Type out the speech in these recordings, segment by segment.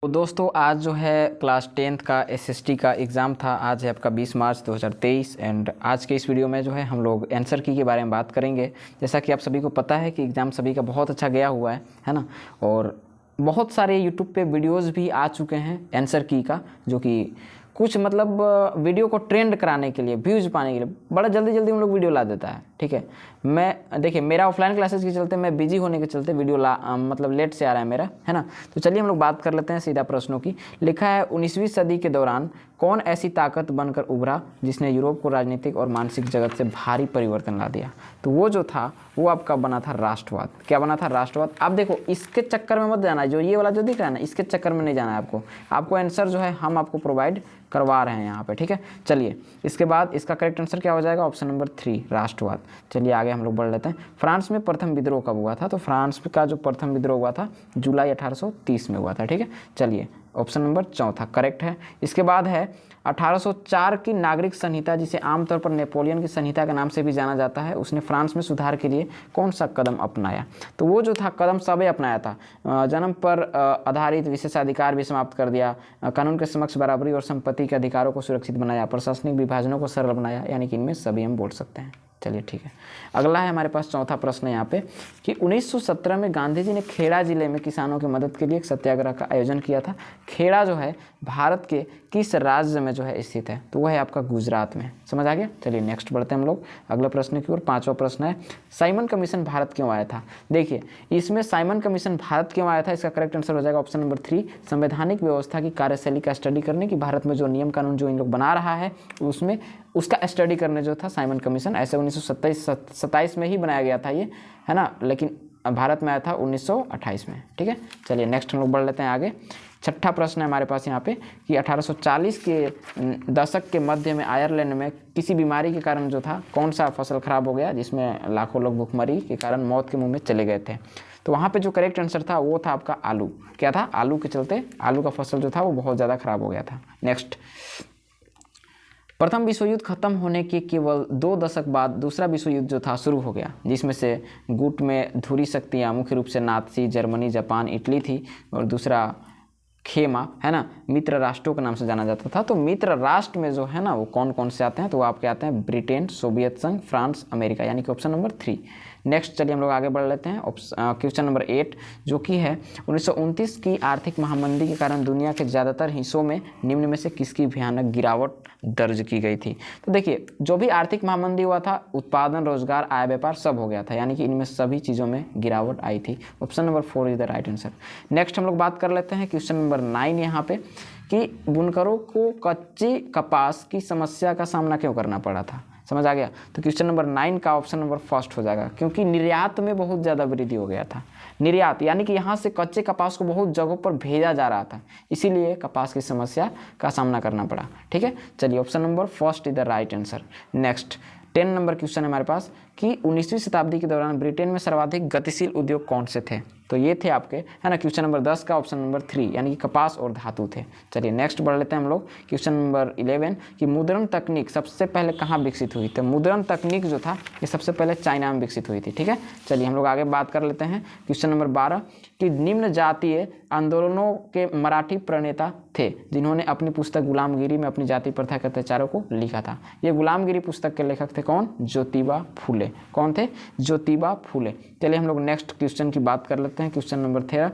तो दोस्तों आज जो है क्लास 10th का एसएसटी का एग्ज़ाम था। आज है आपका 20 मार्च 2023 एंड आज के इस वीडियो में जो है हम लोग आंसर की के बारे में बात करेंगे। जैसा कि आप सभी को पता है कि एग्ज़ाम सभी का बहुत अच्छा गया हुआ है ना। और बहुत सारे यूट्यूब पे वीडियोस भी आ चुके हैं आंसर की का, जो कि कुछ मतलब वीडियो को ट्रेंड कराने के लिए, व्यूज़ पाने के लिए बड़ा जल्दी जल्दी हम लोग वीडियो ला देता है। ठीक है, मैं देखिए मेरा ऑफलाइन क्लासेस के चलते, मैं बिजी होने के चलते वीडियो मतलब लेट से आ रहा है मेरा, है ना। तो चलिए हम लोग बात कर लेते हैं सीधा प्रश्नों की। लिखा है 19वीं सदी के दौरान कौन ऐसी ताकत बनकर उभरा जिसने यूरोप को राजनीतिक और मानसिक जगत से भारी परिवर्तन ला दिया। तो वो जो था वो आपका बना था राष्ट्रवाद। क्या बना था? राष्ट्रवाद। आप देखो इसके चक्कर में मत जाना है, जो ये वाला जो दिख रहा है ना, इसके चक्कर में नहीं जाना है आपको आंसर जो है हम आपको प्रोवाइड करवा रहे हैं यहाँ पे। ठीक है, चलिए इसके बाद इसका करेक्ट आंसर क्या हो जाएगा? ऑप्शन नंबर 3 राष्ट्रवाद। चलिए आगे हम लोग बढ़ लेते हैं। फ्रांस में प्रथम विद्रोह कब हुआ था? तो फ्रांस का जो प्रथम विद्रोह हुआ था जुलाई 1830 में हुआ था। ठीक है, चलिए ऑप्शन नंबर 4 करेक्ट है। इसके बाद है 1804 की नागरिक संहिता, जिसे आमतौर पर नेपोलियन की संहिता के नाम से भी जाना जाता है। उसने फ्रांस में सुधार के लिए कौन सा कदम अपनाया? तो वो जो था कदम सबे अपनाया था। जन्म पर आधारित विशेषाधिकार भी समाप्त कर दिया, कानून के समक्ष बराबरी और संपत्ति के अधिकारों को सुरक्षित बनाया, प्रशासनिक विभाजनों को सरल बनाया, यानी कि इनमें सभी हम बोल सकते हैं। चलिए ठीक है, अगला है हमारे पास चौथा प्रश्न यहाँ पे कि 1917 में गांधी जी ने खेड़ा जिले में किसानों की मदद के लिए एक सत्याग्रह का आयोजन किया था। खेड़ा जो है भारत के किस राज्य में जो है स्थित है? तो वह है आपका गुजरात में। समझ आ गया? चलिए नेक्स्ट बढ़ते हैं हम लोग अगले प्रश्न की ओर। 5वां प्रश्न है साइमन कमीशन भारत क्यों आया था? देखिए इसमें साइमन कमीशन भारत क्यों आया था, इसका करेक्ट आंसर हो जाएगा ऑप्शन नंबर 3 संवैधानिक व्यवस्था की कार्यशैली का स्टडी करने की। भारत में जो नियम कानून जो इन लोग बना रहा है उसमें उसका स्टडी करने जो था साइमन कमीशन। ऐसे 1927 में ही बनाया गया था ये, है ना, लेकिन भारत में आया था 1928 में। ठीक है, चलिए नेक्स्ट हम लोग बढ़ लेते हैं आगे। 6ठा प्रश्न है हमारे पास यहाँ पे कि 1840 के दशक के मध्य में आयरलैंड में किसी बीमारी के कारण जो था कौन सा फसल खराब हो गया, जिसमें लाखों लोग भूखमरी के कारण मौत के मुंह में चले गए थे। तो वहाँ पे जो करेक्ट आंसर था वो था आपका आलू। क्या था? आलू के चलते आलू का फसल जो था वो बहुत ज़्यादा खराब हो गया था। नेक्स्ट, प्रथम विश्व युद्ध खत्म होने के केवल 2 दशक बाद दूसरा विश्व युद्ध जो था शुरू हो गया, जिसमें से गुट में धुरी शक्तियाँ मुख्य रूप से नाथसी, जर्मनी, जापान, इटली थी, और दूसरा खेमा, है ना, मित्र राष्ट्रों के नाम से जाना जाता था। तो मित्र राष्ट्र में जो है ना वो कौन कौन से आते हैं? तो वो आपके आते हैं ब्रिटेन, सोवियत संघ, फ्रांस, अमेरिका, यानी कि ऑप्शन नंबर 3। नेक्स्ट चलिए हम लोग आगे बढ़ लेते हैं। क्वेश्चन नंबर 8 जो कि है 1929 की आर्थिक महामंदी के कारण दुनिया के ज़्यादातर हिस्सों में निम्न में से किसकी भयानक गिरावट दर्ज की गई थी? तो देखिए जो भी आर्थिक महामंदी हुआ था, उत्पादन, रोजगार, आय, व्यापार सब हो गया था, यानी कि इनमें सभी चीज़ों में गिरावट आई थी। Option number 4 is the right answer. Next हम लोग बात कर लेते हैं क्वेश्चन नंबर 9 यहाँ पे कि बुनकरों को कच्ची कपास की समस्या का सामना क्यों करना पड़ा था? समझ आ गया? तो क्वेश्चन नंबर 9 का ऑप्शन नंबर 1 हो जाएगा, क्योंकि निर्यात में बहुत ज़्यादा वृद्धि हो गया था। निर्यात यानी कि यहाँ से कच्चे कपास को बहुत जगहों पर भेजा जा रहा था, इसीलिए कपास की समस्या का सामना करना पड़ा। ठीक है, चलिए option number 1 is the right answer. Next 10 number question है हमारे पास कि 19वीं शताब्दी के दौरान ब्रिटेन में सर्वाधिक गतिशील उद्योग कौन से थे? तो ये थे आपके, है ना, क्वेश्चन नंबर 10 का ऑप्शन नंबर 3, यानी कि कपास और धातु थे। चलिए नेक्स्ट बढ़ लेते हैं हम लोग क्वेश्चन नंबर 11 कि मुद्रण तकनीक सबसे पहले कहाँ विकसित हुई? तो मुद्रण तकनीक जो था ये सबसे पहले चाइना में विकसित हुई थी। ठीक है, चलिए हम लोग आगे बात कर लेते हैं। क्वेश्चन नंबर 12 कि निम्न जातीय आंदोलनों के मराठी प्रणेता थे जिन्होंने अपनी पुस्तक गुलामगिरी में अपनी जाति प्रथा के अत्याचारों को लिखा था। ये गुलामगिरी पुस्तक के लेखक थे कौन? ज्योतिबा फूले। कौन थे? ज्योतिबा फूले। चलिए हम लोग नेक्स्ट क्वेश्चन की बात कर लेते हैं। क्वेश्चन नंबर 13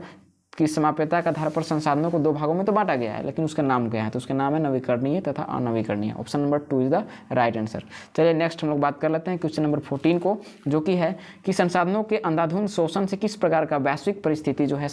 कि समाप्यता के आधार पर संसाधनों को 2 भागों में तो बांटा गया है, लेकिन उसका नाम क्या है? तो उसका नाम है नवीकरणीय तथा अनवीकरणीय। Option number 2 is the right answer. चलिए नेक्स्ट हम लोग बात कर लेते हैं क्वेश्चन नंबर 14 को, जो कि है कि संसाधनों के अंधाधुंध शोषण से किस प्रकार का वैश्विक परिस्थिति जो है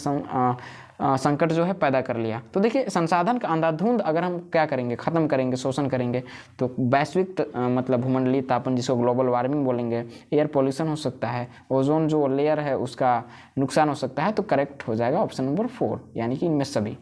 संकट जो है पैदा कर लिया। तो देखिए संसाधन का अंधाधुंध अगर हम क्या करेंगे, खत्म करेंगे, शोषण करेंगे, तो वैश्विक मतलब भूमंडलीय तापन, जिसको ग्लोबल वार्मिंग बोलेंगे, एयर पोल्यूशन हो सकता है, ओजोन जो लेयर है उसका नुकसान हो सकता है। तो करेक्ट हो जाएगा ऑप्शन नंबर 4, यानी कि इनमें सभी।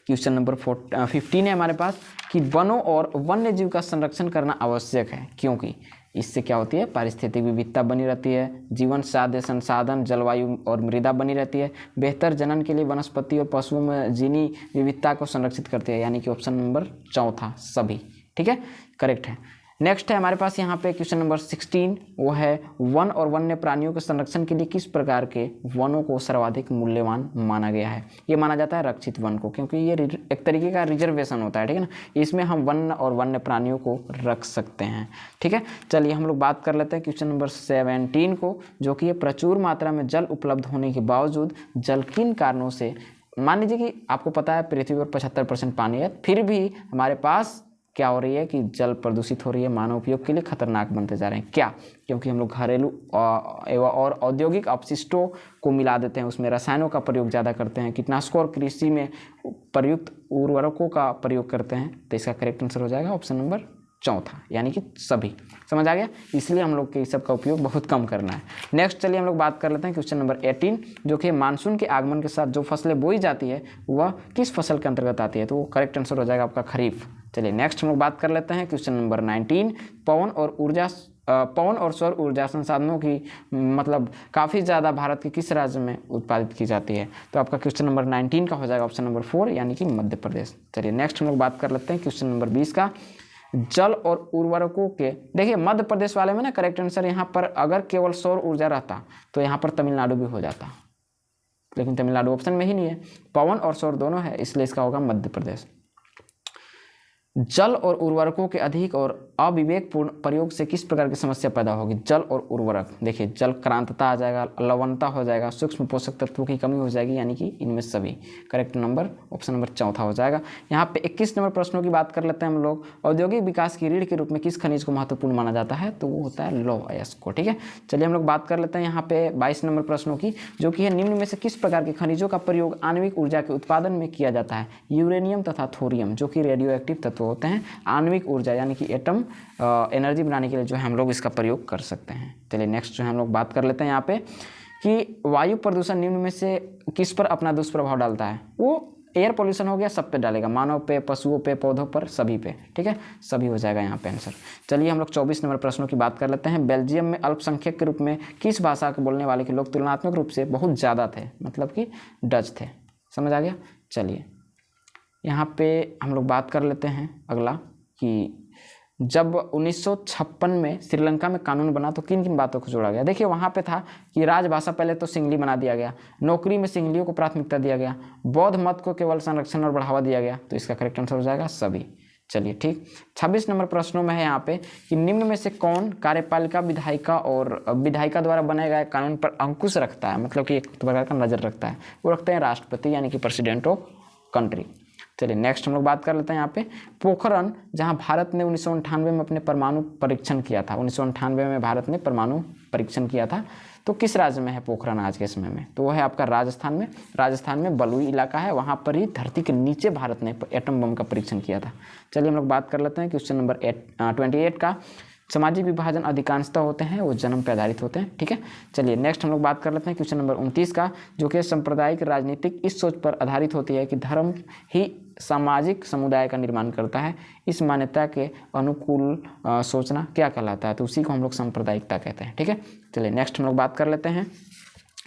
क्वेश्चन नंबर 15 है हमारे पास कि वनों और वन्य जीव का संरक्षण करना आवश्यक है, क्योंकि इससे क्या होती है? पारिस्थितिक विविधता बनी रहती है, जीवन साध्य संसाधन, जलवायु और मृदा बनी रहती है, बेहतर जनन के लिए वनस्पति और पशुओं में जीनी विविधता को संरक्षित करती है, यानी कि ऑप्शन नंबर 4 सभी। ठीक है, करेक्ट है। नेक्स्ट है हमारे पास यहाँ पे क्वेश्चन नंबर 16, वो है वन और वन्य प्राणियों के संरक्षण के लिए किस प्रकार के वनों को सर्वाधिक मूल्यवान माना गया है। ये माना जाता है रक्षित वन को, क्योंकि ये एक तरीके का रिजर्वेशन होता है, ठीक है ना। इसमें हम वन और वन्य प्राणियों को रख सकते हैं, ठीक है। चलिए हम लोग बात कर लेते हैं क्वेश्चन नंबर 17 को, जो कि ये प्रचुर मात्रा में जल उपलब्ध होने के बावजूद जल किन कारणों से, मान लीजिए कि आपको पता है पृथ्वी पर 75% पानी है, फिर भी हमारे पास क्या हो रही है कि जल प्रदूषित हो रही है, मानव उपयोग के लिए खतरनाक बनते जा रहे हैं। क्या? क्योंकि हम लोग घरेलू एवं और औद्योगिक अपशिष्टों को मिला देते हैं, उसमें रसायनों का प्रयोग ज़्यादा करते हैं, कीटनाशकों और कृषि में प्रयुक्त उर्वरकों का प्रयोग करते हैं। तो इसका करेक्ट आंसर हो जाएगा ऑप्शन नंबर चौथा, यानी कि सभी। समझ आ गया? इसलिए हम लोग के इस सब का उपयोग बहुत कम करना है। नेक्स्ट चलिए हम लोग बात कर लेते हैं क्वेश्चन नंबर 18, जो कि मानसून के आगमन के साथ जो फसलें बोई जाती है वह किस फसल के अंतर्गत आती है। तो वो करेक्ट आंसर हो जाएगा आपका खरीफ। चलिए नेक्स्ट हम लोग बात कर लेते हैं क्वेश्चन नंबर 19, पवन और सौर ऊर्जा संसाधनों की मतलब काफ़ी ज़्यादा भारत के किस राज्य में उत्पादित की जाती है। तो आपका क्वेश्चन नंबर 19 का हो जाएगा ऑप्शन नंबर 4, यानी कि मध्य प्रदेश। चलिए नेक्स्ट हम लोग बात कर लेते हैं क्वेश्चन नंबर 20 का, जल और उर्वरकों के, देखिए मध्य प्रदेश वाले में ना करेक्ट आंसर यहाँ पर अगर केवल सौर ऊर्जा रहता तो यहाँ पर तमिलनाडु भी हो जाता, लेकिन तमिलनाडु ऑप्शन में ही नहीं है। पवन और सौर दोनों है, इसलिए इसका होगा मध्य प्रदेश। जल और उर्वरकों के अधिक और अविवेकपूर्ण प्रयोग से किस प्रकार की समस्या पैदा होगी। जल और उर्वरक, देखिए जल क्रांतता आ जाएगा, लवणता हो जाएगा, सूक्ष्म पोषक तत्वों की कमी हो जाएगी, यानी कि इनमें सभी। करेक्ट नंबर ऑप्शन नंबर चौथा हो जाएगा। यहाँ पे 21 नंबर प्रश्नों की बात कर लेते हैं हम लोग। औद्योगिक विकास की रीढ़ के रूप में किस खनिज को महत्वपूर्ण माना जाता है। तो वो होता है लौह अयस्क को, ठीक है। चलिए हम लोग बात कर लेते हैं यहाँ पे 22 नंबर प्रश्नों की, जो कि है निम्न में से किस प्रकार के खनिजों का प्रयोग आणविक ऊर्जा के उत्पादन में किया जाता है। यूरेनियम तथा थोरियम, जो कि रेडियो एक्टिव तत्व होते हैं, आणविक ऊर्जा यानी कि एटम एनर्जी बनाने के लिए जो है हम लोग इसका प्रयोग कर सकते हैं। चलिए नेक्स्ट जो है हम लोग बात कर लेते हैं यहाँ पे कि वायु प्रदूषण निम्न में से किस पर अपना दुष्प्रभाव डालता है। वो एयर पोल्यूशन हो गया, सब पे डालेगा, मानव पे, पशुओं पे, पौधों पर, सभी पे, ठीक है, सभी हो जाएगा यहाँ पे आंसर। चलिए हम लोग 24 नंबर प्रश्नों की बात कर लेते हैं। बेल्जियम में अल्पसंख्यक के रूप में किस भाषा के बोलने वाले के लोग तुलनात्मक रूप से बहुत ज़्यादा थे, मतलब कि डच थे। समझ आ गया? चलिए यहाँ पे हम लोग बात कर लेते हैं अगला कि जब 1956 में श्रीलंका में कानून बना तो किन किन बातों को जोड़ा गया। देखिए वहाँ पे था कि राजभाषा पहले तो सिंगली बना दिया गया, नौकरी में सिंगलियों को प्राथमिकता दिया गया, बौद्ध मत को केवल संरक्षण और बढ़ावा दिया गया। तो इसका करेक्ट आंसर हो जाएगा सभी। चलिए ठीक, 26 नंबर प्रश्नों में है यहाँ पे कि निम्न में से कौन कार्यपालिका विधायिका द्वारा बनाए गए कानून पर अंकुश रखता है, मतलब कि एक प्रकार का नज़र रखता है। वो रखते हैं राष्ट्रपति, यानी कि प्रेसिडेंट ऑफ कंट्री। चलिए नेक्स्ट हम लोग बात कर लेते हैं यहाँ पे पोखरण, जहाँ भारत ने 1998 में अपने परमाणु परीक्षण किया था। 1998 में भारत ने परमाणु परीक्षण किया था, तो किस राज्य में है पोखरण आज के समय में। तो वो है आपका राजस्थान में। राजस्थान में बलुई इलाका है, वहाँ पर ही धरती के नीचे भारत ने एटम बम का परीक्षण किया था। चलिए हम लोग बात कर लेते हैं क्वेश्चन नंबर 28 का, सामाजिक विभाजन अधिकांशतः होते हैं वो जन्म पर आधारित होते हैं, ठीक है। चलिए नेक्स्ट हम लोग बात कर लेते हैं क्वेश्चन नंबर 29 का, जो कि सांप्रदायिक राजनीतिक इस सोच पर आधारित होती है कि धर्म ही सामाजिक समुदाय का निर्माण करता है। इस मान्यता के अनुकूल सोचना क्या कहलाता है। तो उसी को हम लोग सांप्रदायिकता कहते हैं, ठीक है। चलिए नेक्स्ट हम लोग बात कर लेते हैं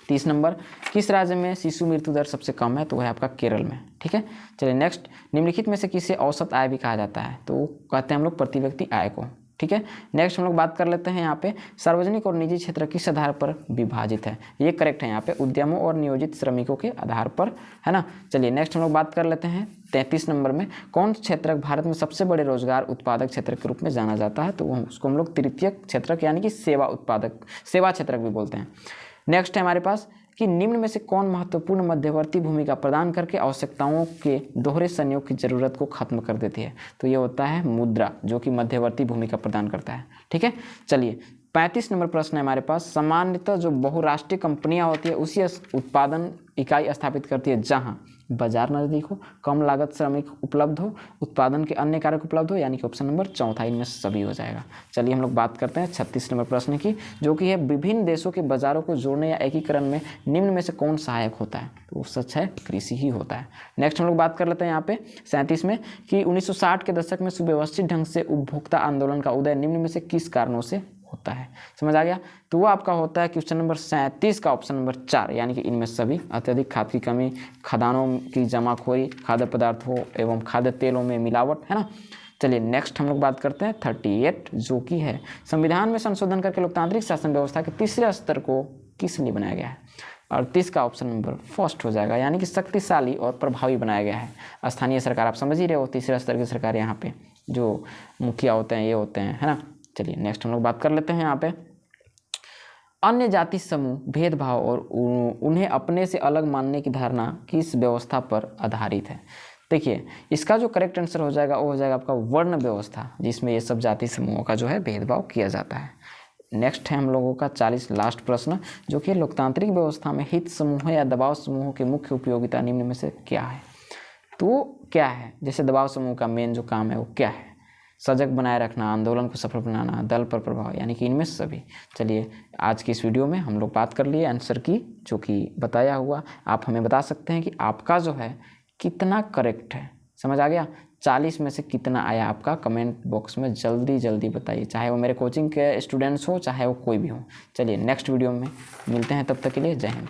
30 नंबर, किस राज्य में शिशु मृत्यु दर सबसे कम है। तो वह है आपका केरल में, ठीक है। चलिए नेक्स्ट, निम्नलिखित में से किसे औसत आय भी कहा जाता है। तो कहते हैं हम लोग प्रति व्यक्ति आय को, ठीक है। नेक्स्ट हम लोग बात कर लेते हैं यहाँ पे सार्वजनिक और निजी क्षेत्र किस आधार पर विभाजित है। ये करेक्ट है यहाँ पे उद्यमों और नियोजित श्रमिकों के आधार पर, है ना। चलिए नेक्स्ट हम लोग बात कर लेते हैं 33 नंबर में, कौन क्षेत्र भारत में सबसे बड़े रोजगार उत्पादक क्षेत्र के रूप में जाना जाता है। तो उसको हम लोग तृतीय क्षेत्रक यानी कि सेवा क्षेत्रक भी बोलते हैं। नेक्स्ट है हमारे पास कि निम्न में से कौन महत्वपूर्ण मध्यवर्ती भूमिका प्रदान करके आवश्यकताओं के दोहरे संयोग की जरूरत को खत्म कर देती है। तो ये होता है मुद्रा, जो कि मध्यवर्ती भूमिका प्रदान करता है, ठीक है। चलिए 35 नंबर प्रश्न है हमारे पास, सामान्यतः जो बहुराष्ट्रीय कंपनियां होती है उसी उत्पादन इकाई स्थापित करती है जहां बाजार नज़दीक हो, कम लागत श्रमिक उपलब्ध हो, उत्पादन के अन्य कारक उपलब्ध हो, यानी कि ऑप्शन नंबर चौथा इनमें से सभी हो जाएगा। चलिए हम लोग बात करते हैं 36 नंबर प्रश्न की, जो कि है विभिन्न देशों के बाजारों को जोड़ने या एकीकरण में निम्न में से कौन सहायक होता है। तो वो सच है कृषि ही होता है। नेक्स्ट हम लोग बात कर लेते हैं यहाँ पे 37 में कि 1960 के दशक में सुव्यवस्थित ढंग से उपभोक्ता आंदोलन का उदय निम्न में से किस कारणों से होता है। समझ आ गया। तो वो आपका होता है क्वेश्चन नंबर 37 का ऑप्शन नंबर 4, यानी कि इनमें सभी। अत्यधिक खाद की कमी, खदानों की जमाखोरी, खाद्य पदार्थों एवं खाद्य तेलों में मिलावट, है ना। चलिए नेक्स्ट हम लोग बात करते हैं 38, जो कि है संविधान में संशोधन करके लोकतांत्रिक शासन व्यवस्था के तीसरे स्तर को किस लिए बनाया गया है। 38 का ऑप्शन नंबर फर्स्ट हो जाएगा, यानी कि शक्तिशाली और प्रभावी बनाया गया है। स्थानीय सरकार आप समझ ही रहे हो, तीसरे स्तर की सरकार यहाँ पे जो मुखिया होते हैं ये होते हैं, है ना। चलिए नेक्स्ट हम लोग बात कर लेते हैं यहाँ पे अन्य जाति समूह भेदभाव और उन्हें अपने से अलग मानने की धारणा किस व्यवस्था पर आधारित है। देखिए इसका जो करेक्ट आंसर हो जाएगा वो हो जाएगा आपका वर्ण व्यवस्था, जिसमें ये सब जाति समूहों का जो है भेदभाव किया जाता है। नेक्स्ट है हम लोगों का 40 लास्ट प्रश्न, जो कि लोकतांत्रिक व्यवस्था में हित समूह या दबाव समूहों की मुख्य उपयोगिता निम्न में से क्या है। तो क्या है, जैसे दबाव समूह का मेन जो काम है वो क्या है, सजग बनाए रखना, आंदोलन को सफल बनाना, दल पर प्रभाव, यानी कि इनमें से सभी। चलिए आज की इस वीडियो में हम लोग बात कर लिए आंसर की, जो कि बताया हुआ। आप हमें बता सकते हैं कि आपका जो है कितना करेक्ट है, समझ आ गया। 40 में से कितना आया आपका, कमेंट बॉक्स में जल्दी जल्दी बताइए, चाहे वो मेरे कोचिंग के स्टूडेंट्स हो चाहे वो कोई भी हो। चलिए नेक्स्ट वीडियो में मिलते हैं, तब तक के लिए जय हिंद।